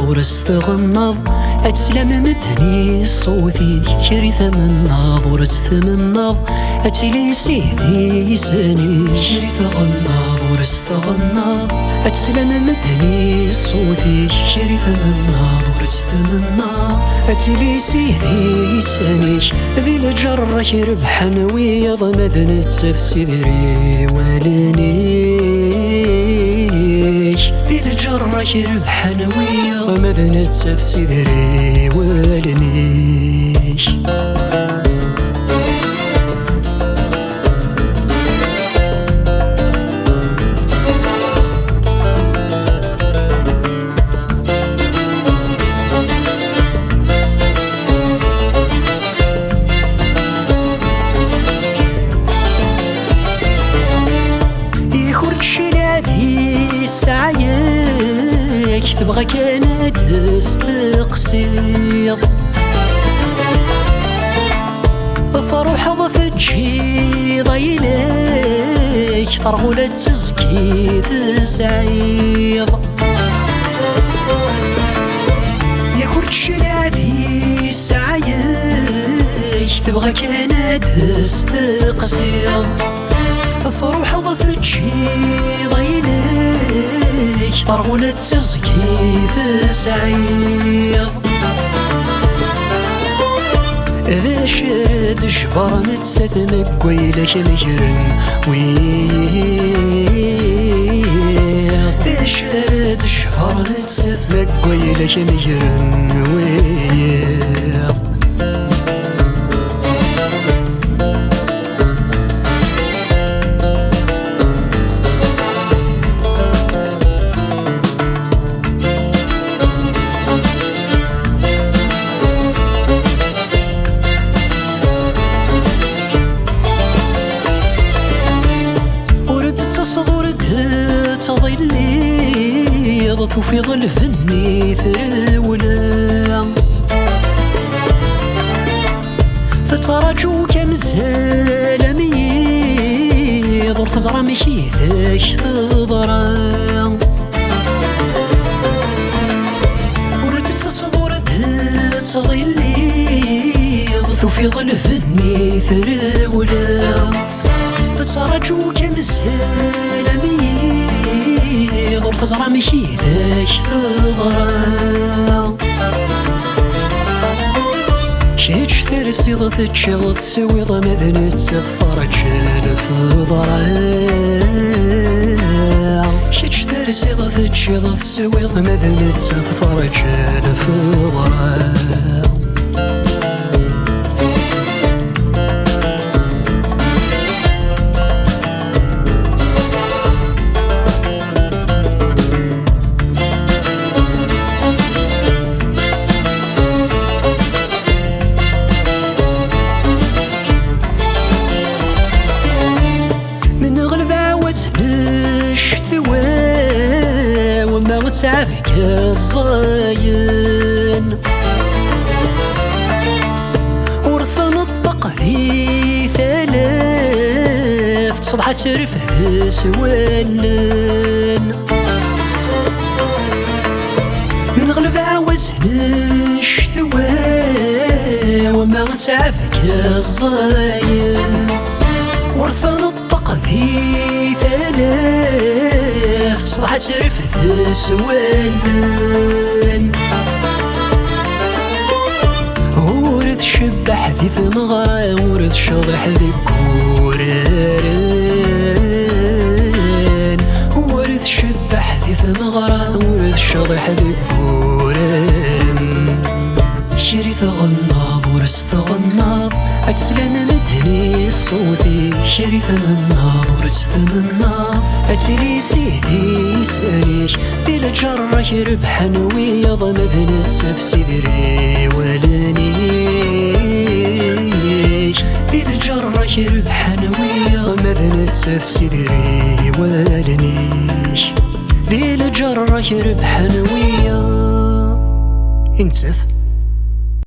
ورس تغمض أتسلم مدني صوتي كري ثمنض ورس ثمنض أتلي سيدي ساني كري ثغمض ورس تغمض أتسلم مدني صوتي كري ثمنض ورس ثمنض أتلي سيدي ساني ذي الجرة يربح نوي ضمذن تفسيري ولنيش ذي الجرة يربح نوي ضمذن تفسيري ولنيش تبغى كانت تستقصير فروح ضفتشي ضيلك طرغولة تزكي تسعيض يا كرتش العذي سعيك تبغى كانت تستقصير فروح ضفتشي ضيلك طرغولة تزكي تسعيض ذا شرد جبر متسثمك ويلك مجرن ذا شرد جبر متسثمك ويلك مجرن وفي ظل فني ثرولا فتراجوك مزال ميض ورتزرى مشيثك تضرى وردت تصدرت تظلي وفي ظل فني ثرولا فتراجوك مزال ميض ورتزرى مشيثك تضرى شيج ثرسيض تتشغل تسويض مذن تسفرج الفضرة شيج ثرسيض تتشغل تسويض مذن تسفرج الفضرة تعبك الزاين ورثن الطق ذي ثلاث صبحة ترفه سوالن من غلب عوز الشثوى وما تعبك الزاين ورثن الطق ذي ثلاث صبحة ترفه سوالن ورث شبح ذي ثمغرة ورث شضح ذي كوران ورث شبح ذي ثمغرة ورث شضح ذي كوران شري ثغناض ورث ثغناض أتسلم مدني صوتي شري ثمناض ورث ثمناض أتلي سيدي سانيش ذي الجرة يربح نوي ضمذن تفسيري ولنيش ذي الجرة يربح نوي ضمذن تفسيري ولنيش ذي الجرة يربح نوي انتف